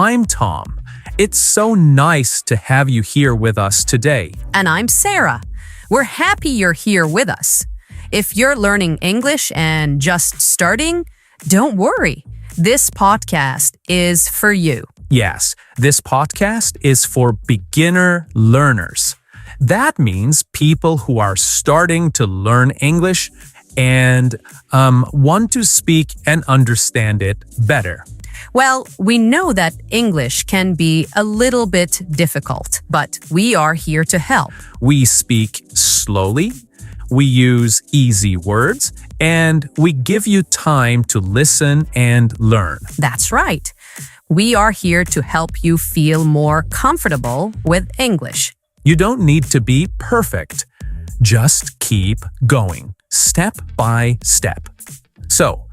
I'm Tom. It's so nice to have you here with us today. And I'm Sarah. We're happy you're here with us. If you're learning English and just starting, don't worry. This podcast is for you. Yes, this podcast is for beginner learners. That means people who are starting to learn English and want to speak and understand it better. Well, we know that English can be a little bit difficult, but we are here to help. We speak slowly, we use easy words, and we give you time to listen and learn. That's right. We are here to help you feel more comfortable with English. You don't need to be perfect. Just keep going, step by step. So,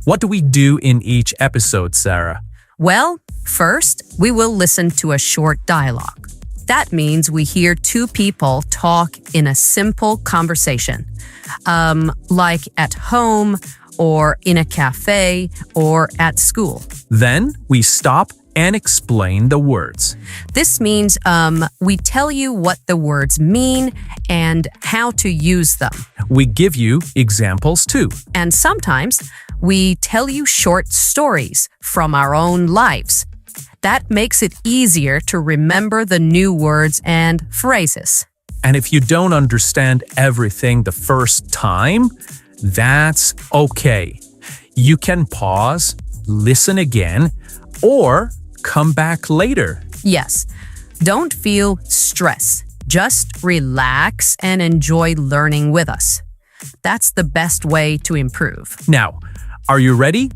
what do we do in each episode, Sarah? Well, first, we will listen to a short dialogue. That means we hear two people talk in a simple conversation, like at home or in a cafe or at school. Then we stop and explain the words. This means we tell you what the words mean and how to use them. We give you examples too. And sometimes we tell you short stories from our own lives. That makes it easier to remember the new words and phrases. And if you don't understand everything the first time, that's okay. You can pause, listen again, or come back later. Yes, don't feel stress. Just relax and enjoy learning with us. That's the best way to improve. Now, are you ready?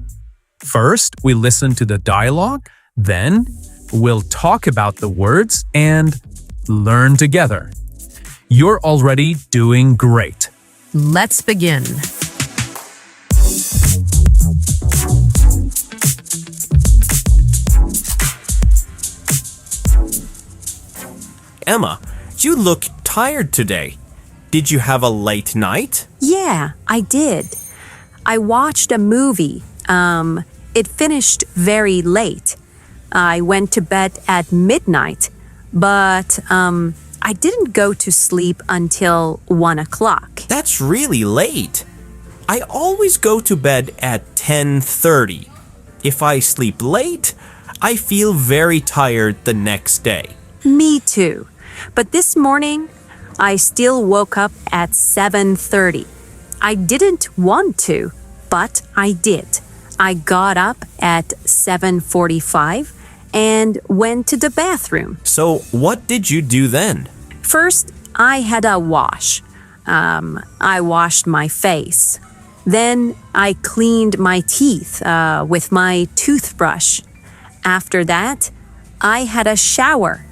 First, we listen to the dialogue. Then, we'll talk about the words and learn together. You're already doing great. Let's begin. Emma, you look tired today. Did you have a late night? Yeah, I did. I watched a movie. It finished very late. I went to bed at midnight, but I didn't go to sleep until 1 o'clock. That's really late. I always go to bed at 10:30. If I sleep late, I feel very tired the next day. Me too. But this morning, I still woke up at 7:30. I didn't want to, but I did. I got up at 7:45 and went to the bathroom. So, what did you do then? First, I had a wash. I washed my face. Then I cleaned my teeth with my toothbrush. After that, I had a shower.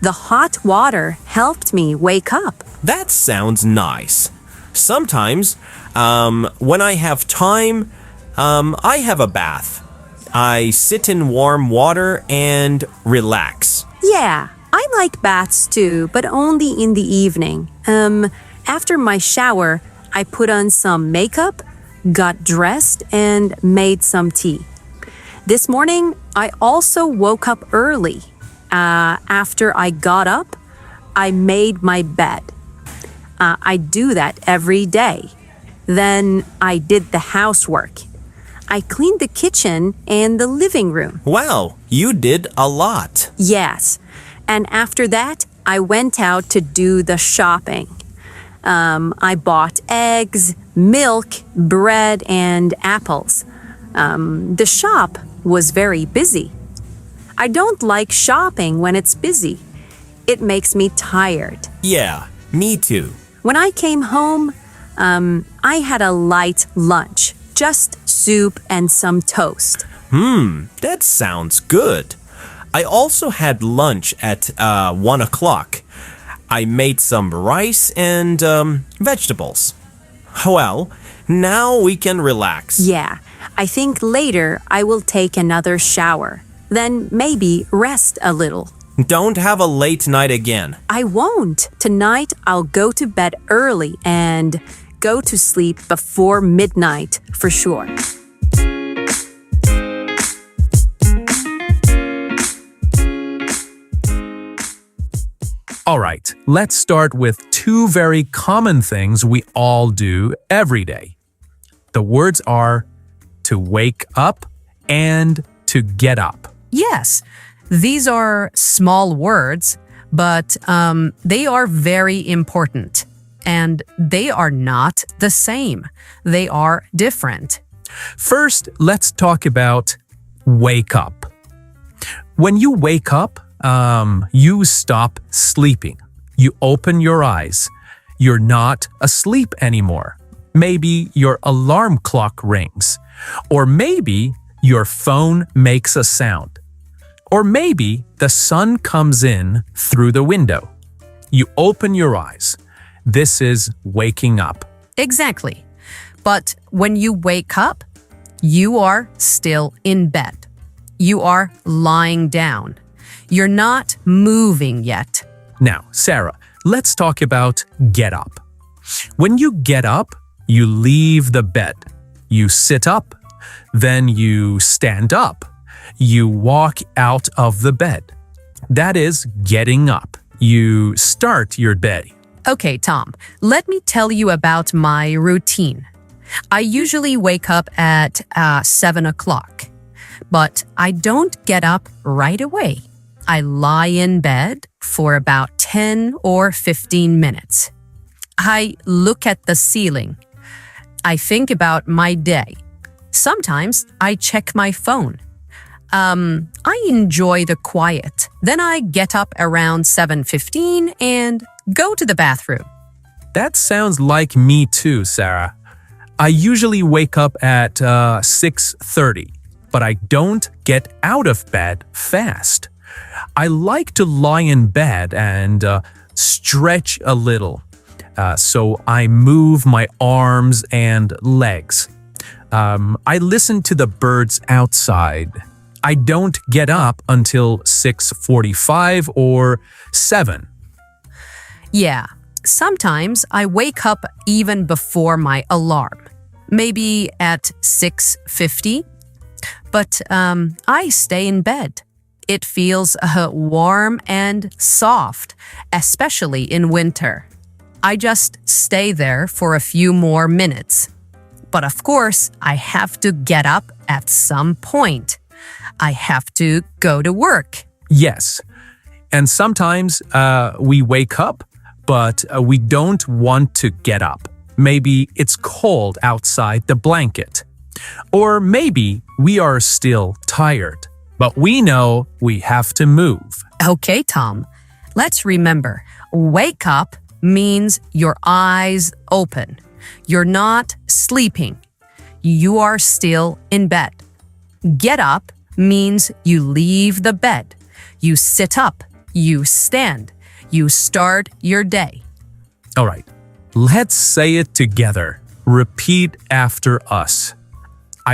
The hot water helped me wake up. That sounds nice. Sometimes, when I have time, I have a bath. I sit in warm water and relax. Yeah, I like baths too, but only in the evening. After my shower, I put on some makeup, got dressed, and made some tea. This morning, I also woke up early. After I got up, I made my bed. I do that every day. Then I did the housework. I cleaned the kitchen and the living room. Wow, you did a lot. Yes. And after that, I went out to do the shopping. I bought eggs, milk, bread, and apples. The shop was very busy. I don't like shopping when it's busy. It makes me tired. Yeah, me too. When I came home, I had a light lunch, just soup and some toast. That sounds good. I also had lunch at 1 o'clock. I made some rice and vegetables. Well, now we can relax. Yeah, I think later I will take another shower. Then maybe rest a little. Don't have a late night again. I won't. Tonight I'll go to bed early and go to sleep before midnight for sure. All right, let's start with two very common things we all do every day. The words are to wake up and to get up. Yes, these are small words, but they are very important. And they are not the same. They are different. First, let's talk about wake up. When you wake up, you stop sleeping. You open your eyes. You're not asleep anymore. Maybe your alarm clock rings. Or maybe your phone makes a sound. Or maybe the sun comes in through the window. You open your eyes. This is waking up. Exactly. But when you wake up, you are still in bed. You are lying down. You're not moving yet. Now, Sarah, let's talk about get up. When you get up, you leave the bed. You sit up. Then you stand up. You walk out of the bed. That is getting up. You start your day. Okay, Tom, let me tell you about my routine. I usually wake up at 7 o'clock, but I don't get up right away. I lie in bed for about 10 or 15 minutes. I look at the ceiling. I think about my day. Sometimes I check my phone. I enjoy the quiet. Then I get up around 7:15 and go to the bathroom. That sounds like me too, Sarah. I usually wake up at 6:30, but I don't get out of bed fast. I like to lie in bed and stretch a little. So I move my arms and legs. I listen to the birds outside. I don't get up until 6:45 or 7. Yeah, sometimes I wake up even before my alarm, maybe at 6:50. But I stay in bed. It feels warm and soft, especially in winter. I just stay there for a few more minutes. But of course, I have to get up at some point. I have to go to work. Yes. And sometimes we wake up, but we don't want to get up. Maybe it's cold outside the blanket. Or maybe we are still tired, but we know we have to move. Okay, Tom, let's remember, wake up means your eyes open. You're not sleeping. You are still in bed. Get up means you leave the bed. You sit up. You stand. You start your day. All right, let's say it together. Repeat after us.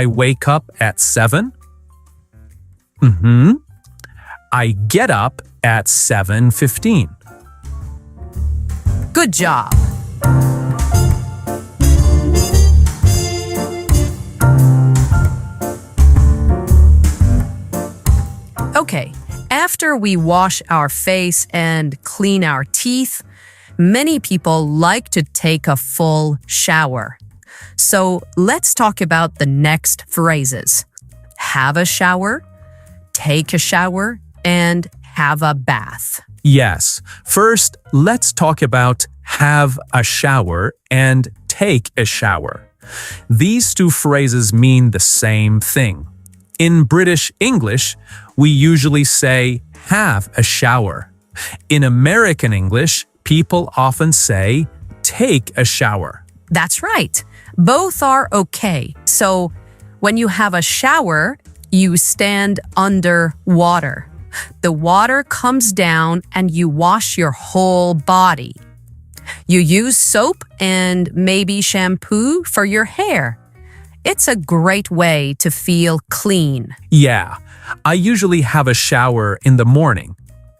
I wake up at 7. I get up at 7:15. Good job. Okay, after we wash our face and clean our teeth, many people like to take a full shower. So let's talk about the next phrases. Have a shower, take a shower, and have a bath. Yes. First, let's talk about have a shower and take a shower. These two phrases mean the same thing. In British English, we usually say have a shower. In American English, people often say take a shower. That's right. Both are okay. So when you have a shower, you stand under water. The water comes down and you wash your whole body. You use soap and maybe shampoo for your hair. It's a great way to feel clean. Yeah, I usually have a shower in the morning.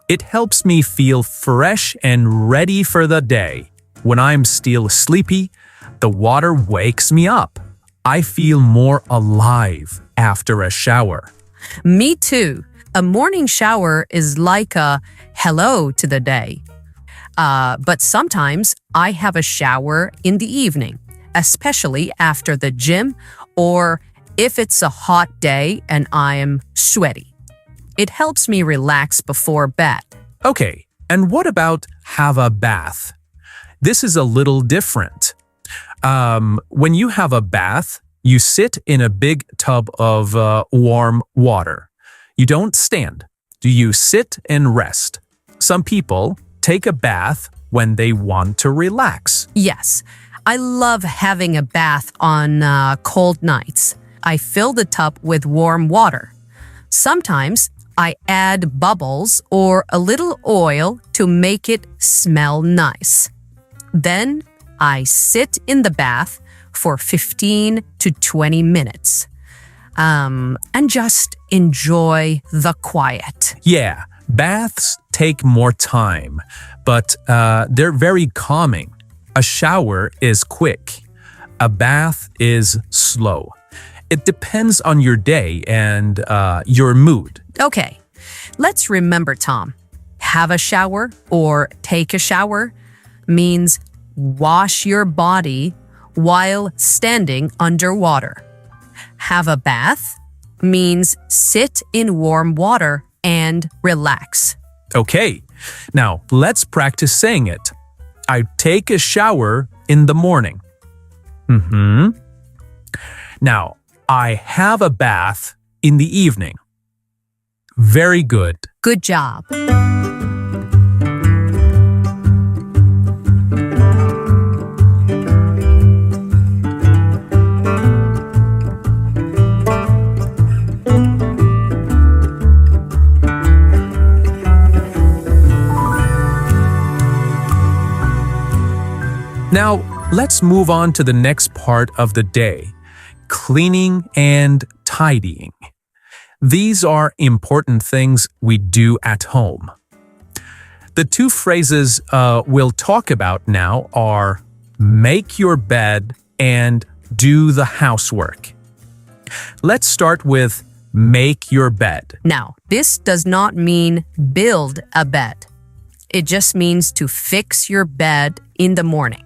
It helps me feel fresh and ready for the day. When I'm still sleepy, the water wakes me up. I feel more alive after a shower. Me too. A morning shower is like a hello to the day. But sometimes I have a shower in the evening, especially after the gym or if it's a hot day and I am sweaty. It helps me relax before bed. Okay, and what about have a bath? This is a little different. When you have a bath, you sit in a big tub of warm water. You don't stand. You sit and rest. Some people take a bath when they want to relax. Yes, I love having a bath on cold nights. I fill the tub with warm water. Sometimes I add bubbles or a little oil to make it smell nice. Then I sit in the bath for 15 to 20 minutes and just enjoy the quiet. Yeah, baths take more time, but they're very calming. A shower is quick. A bath is slow. It depends on your day and your mood. Okay, let's remember, Tom. Have a shower or take a shower means wash your body while standing underwater. Have a bath means sit in warm water and relax. Okay, now let's practice saying it. I take a shower in the morning. Now, I have a bath in the evening. Very good. Good job. Now, let's move on to the next part of the day, cleaning and tidying. These are important things we do at home. The two phrases we'll talk about now are make your bed and do the housework. Let's start with make your bed. Now, this does not mean build a bed. It just means to fix your bed in the morning.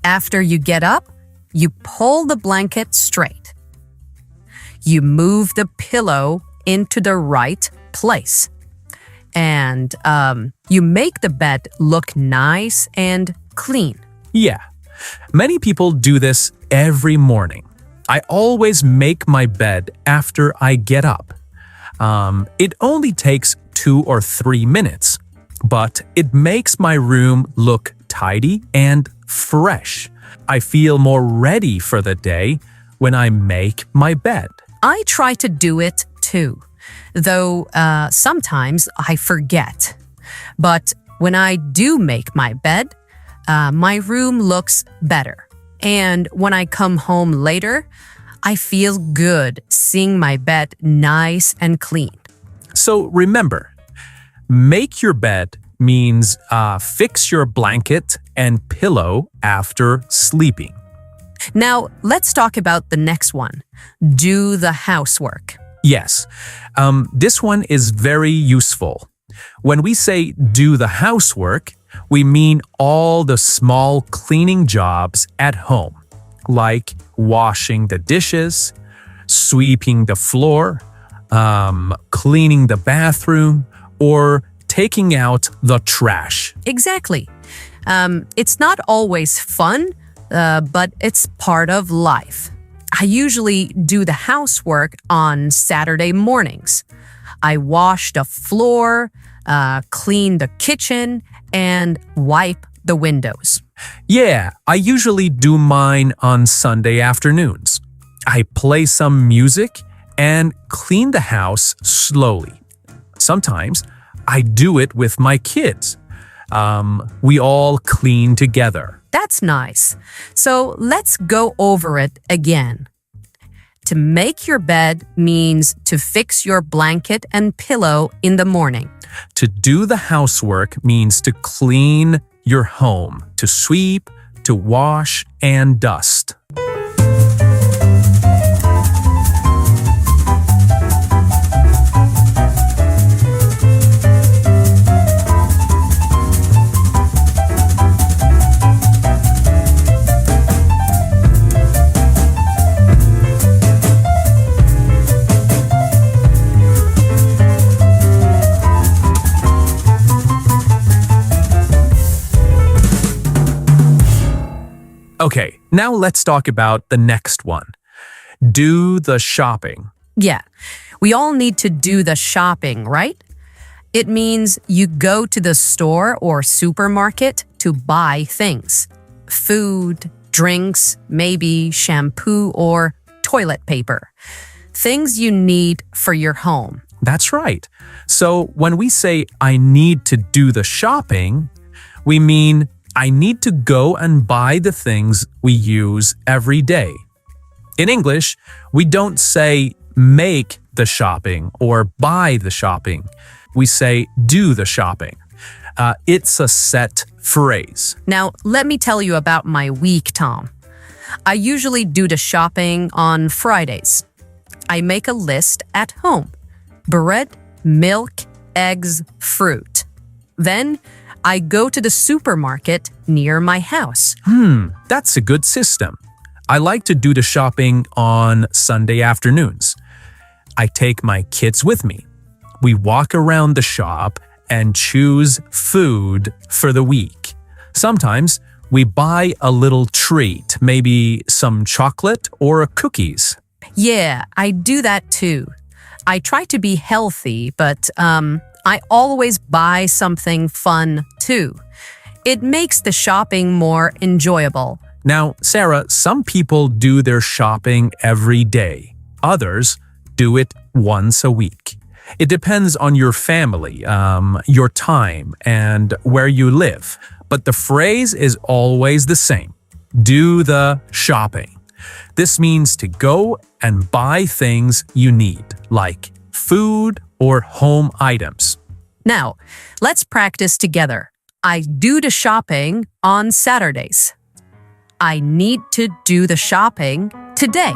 After you get up, you pull the blanket straight. You move the pillow into the right place. And you make the bed look nice and clean. Yeah, many people do this every morning. I always make my bed after I get up. It only takes 2 or 3 minutes, but it makes my room look tidy and fresh. I feel more ready for the day when I make my bed. I try to do it too, though sometimes I forget. But when I do make my bed, my room looks better. And when I come home later, I feel good seeing my bed nice and clean. So remember, make your bed means fix your blanket and pillow after sleeping. Now, let's talk about the next one. Do the housework. Yes, this one is very useful. When we say do the housework, we mean all the small cleaning jobs at home, like washing the dishes, sweeping the floor, cleaning the bathroom, or taking out the trash. Exactly. It's not always fun, but it's part of life. I usually do the housework on Saturday mornings. I wash the floor, clean the kitchen, and wipe the windows. Yeah, I usually do mine on Sunday afternoons. I play some music and clean the house slowly. Sometimes I do it with my kids. We all clean together. That's nice. So let's go over it again. To make your bed means to fix your blanket and pillow in the morning. To do the housework means to clean your home, to sweep, to wash, and dust. Okay, now let's talk about the next one. Do the shopping. Yeah, we all need to do the shopping, right? It means you go to the store or supermarket to buy things. Food, drinks, maybe shampoo or toilet paper. Things you need for your home. That's right. So when we say I need to do the shopping, we mean I need to go and buy the things we use every day. In English, we don't say make the shopping or buy the shopping. We say do the shopping. It's a set phrase. Now, let me tell you about my week, Tom. I usually do the shopping on Fridays. I make a list at home. Bread, milk, eggs, fruit. Then I go to the supermarket near my house. That's a good system. I like to do the shopping on Sunday afternoons. I take my kids with me. We walk around the shop and choose food for the week. Sometimes we buy a little treat, maybe some chocolate or cookies. Yeah, I do that too. I try to be healthy, but I always buy something fun too. It makes the shopping more enjoyable. Now, Sarah, some people do their shopping every day. Others do it once a week. It depends on your family, your time, and where you live. But the phrase is always the same. Do the shopping. This means to go and buy things you need, like food or home items. Now, let's practice together. I do the shopping on Saturdays. I need to do the shopping today.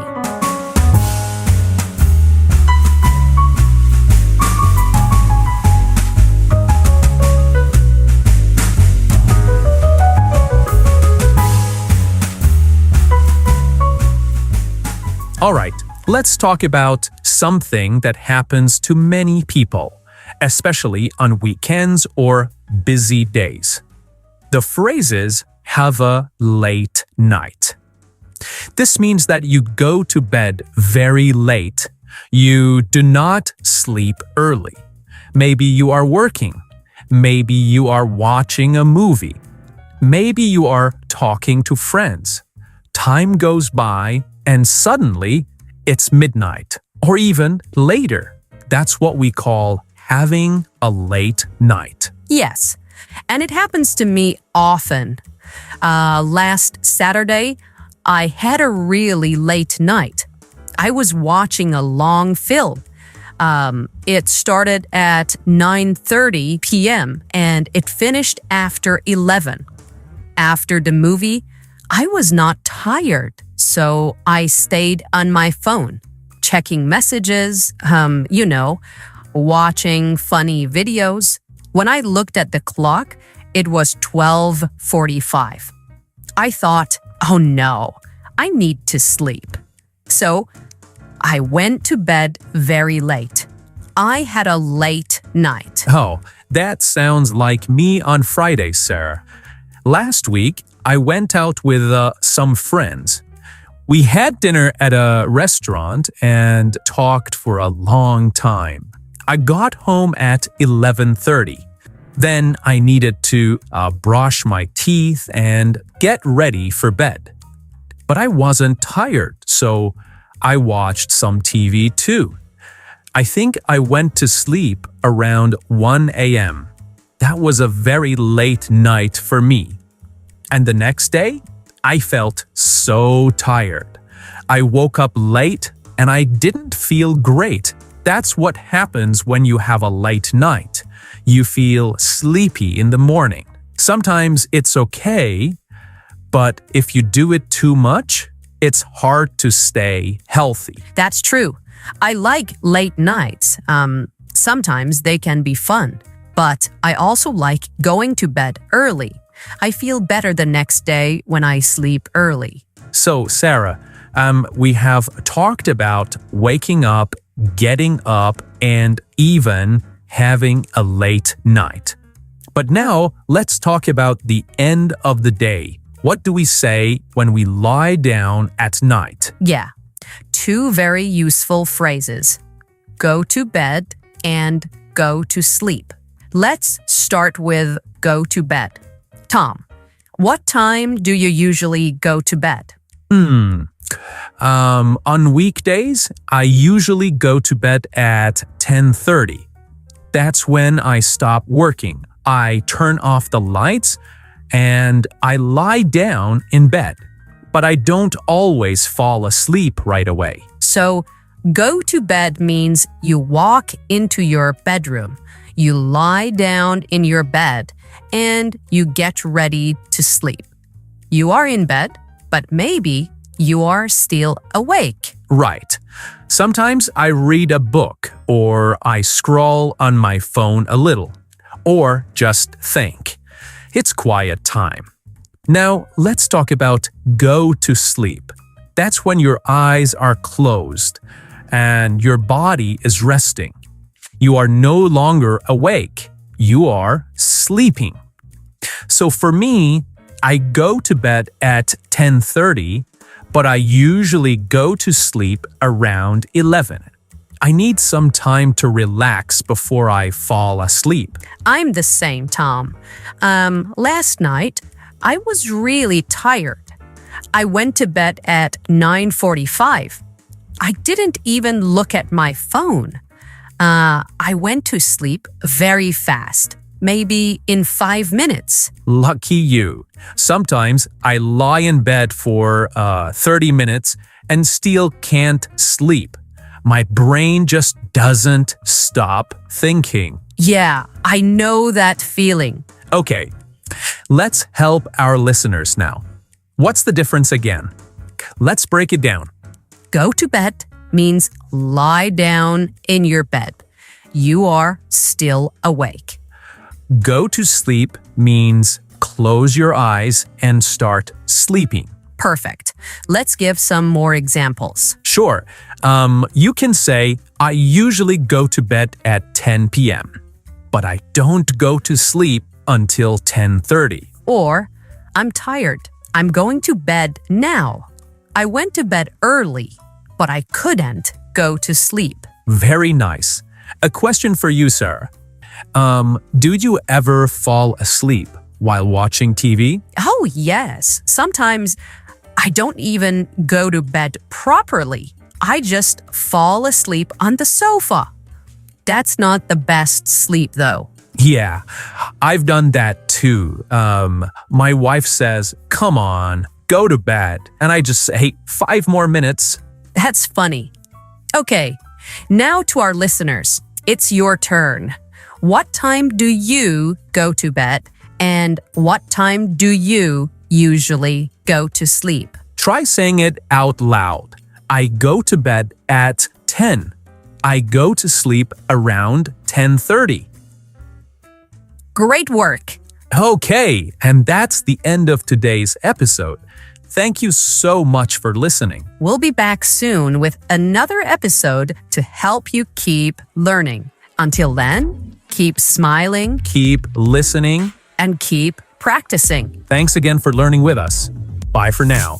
All right, let's talk about something that happens to many people, especially on weekends or busy days. The phrase is have a late night. This means that you go to bed very late. You do not sleep early. Maybe you are working. Maybe you are watching a movie. Maybe you are talking to friends. Time goes by and suddenly it's midnight or even later. That's what we call having a late night. Yes, and it happens to me often. Last Saturday, I had a really late night. I was watching a long film. It started at 9:30 p.m. and it finished after 11. After the movie, I was not tired, so I stayed on my phone, checking messages, watching funny videos. When I looked at the clock, it was 12:45. I thought, oh no, I need to sleep. So I went to bed very late. I had a late night. Oh, that sounds like me on Friday, Sarah. Last week, I went out with some friends. We had dinner at a restaurant and talked for a long time. I got home at 11:30. Then I needed to brush my teeth and get ready for bed. But I wasn't tired, so I watched some TV too. I think I went to sleep around 1 a.m. That was a very late night for me. And the next day, I felt so tired. I woke up late and I didn't feel great. That's what happens when you have a late night. You feel sleepy in the morning. Sometimes it's okay, but if you do it too much, it's hard to stay healthy. That's true. I like late nights. Sometimes they can be fun, but I also like going to bed early. I feel better the next day when I sleep early. So, Sarah, we have talked about waking up, getting up, and even having a late night. But now let's talk about the end of the day, What do we say when we lie down at night? Yeah, two very useful phrases. Go to bed and go to sleep. Let's start with go to bed. Tom, what time do you usually go to bed? On weekdays, I usually go to bed at 10:30. That's when I stop working. I turn off the lights and I lie down in bed. But I don't always fall asleep right away. So, go to bed means you walk into your bedroom, you lie down in your bed, and you get ready to sleep. You are in bed, but maybe you are still awake. Right. Sometimes I read a book or I scroll on my phone a little or just think. It's quiet time. Now, let's talk about go to sleep. That's when your eyes are closed and your body is resting. You are no longer awake. You are sleeping. So for me, I go to bed at 10:30, but I usually go to sleep around 11. I need some time to relax before I fall asleep. I'm the same, Tom. Last night, I was really tired. I went to bed at 9:45. I didn't even look at my phone. I went to sleep very fast, maybe in 5 minutes. Lucky you. Sometimes I lie in bed for 30 minutes and still can't sleep. My brain just doesn't stop thinking. Yeah, I know that feeling. Okay, let's help our listeners now. What's the difference again? Let's break it down. Go to bed means lie down in your bed. You are still awake. Go to sleep means close your eyes and start sleeping. Perfect. Let's give some more examples. Sure. You can say, I usually go to bed at 10 p.m., but I don't go to sleep until 10:30. Or, I'm tired. I'm going to bed now. I went to bed early, but I couldn't go to sleep. Very nice. A question for you, sir. Did you ever fall asleep while watching TV? Oh, yes. Sometimes I don't even go to bed properly. I just fall asleep on the sofa. That's not the best sleep, though. Yeah, I've done that too. My wife says, come on, go to bed. And I just say, 5 more minutes. That's funny. Okay, now to our listeners, it's your turn. What time do you go to bed? And what time do you usually go to sleep? Try saying it out loud. I go to bed at 10. I go to sleep around 10:30. Great work. Okay, and that's the end of today's episode. Thank you so much for listening. We'll be back soon with another episode to help you keep learning. Until then, keep smiling Keep listening. and keep practicing. Thanks again for learning with us. Bye for now.